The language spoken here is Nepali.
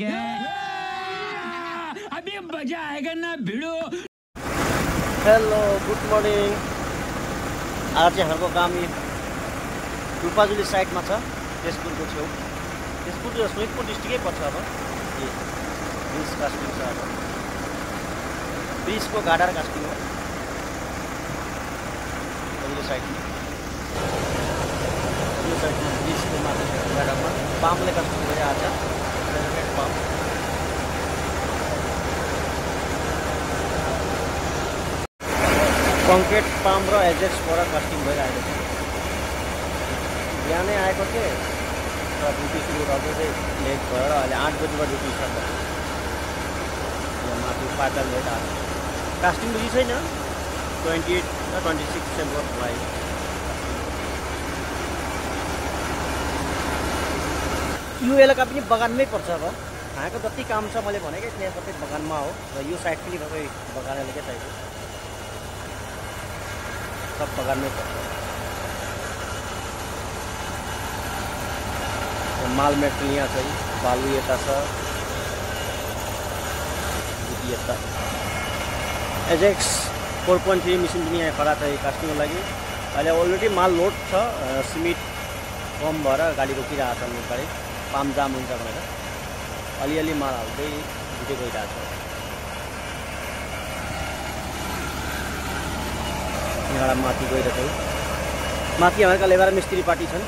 क्या अभी मजा आएगा ना भिड़ो। Hello good morning. आज चाहिँ हाम्रो काम रूपाजुली साइडमा छ, तेजपुरको छेउ। तेजपुर र सोनितपुर डिस्ट्रिक्टै पर्छ। अब ब्रिज कास्टिङ छ। अब ब्रिजको गाडा कास्टिङ हो यो साइडमा। यो साइडमा ब्रिजको माथि गाडामा पाम्पले कास्टिङ गरिरहेको छ। पाम्प कङ्क्रिट पाम्प र एजेक्सबाट कास्टिङ भइरहेको छ। बिहानै आएको थिएँ र ड्युटी सुरु गर्दै चाहिँ लेट भएर अहिले 8 बजीबाट ड्युटी स्टार्ट भयो। यो माथि पातल भइरहेको छ। कास्टिङ बुझी छैन, 28 र 26 डिसेम्बर भयो। यो एलेका पनि बगानमै पर्छ। अब यहाँको जति काम छ मैले भनेकै थिएँ सबै बगानमा हो र यो साइड पनि सबै बगान एलेकै चाहिएको सब बगानमै पर्छ। माल मेटेरियल यहाँ चाहिँ बालु यता छ, यता एजेक्स 4.3 मेसिन पनि यहाँ खडा छ कास्टिङको लागि। अहिले अलरेडी माल लोड छ। सिमेन्ट कम भएर गाडी रोकिरहेको छ गाडी, पाम्प जाम हुन्छ भनेर अलिअलि माल हाल्दै ढुटे गइरहेको छ। यहाँ माथि गइरहेको छ। माथि हामीहरूका लेबर मिस्त्री पार्टी छन्।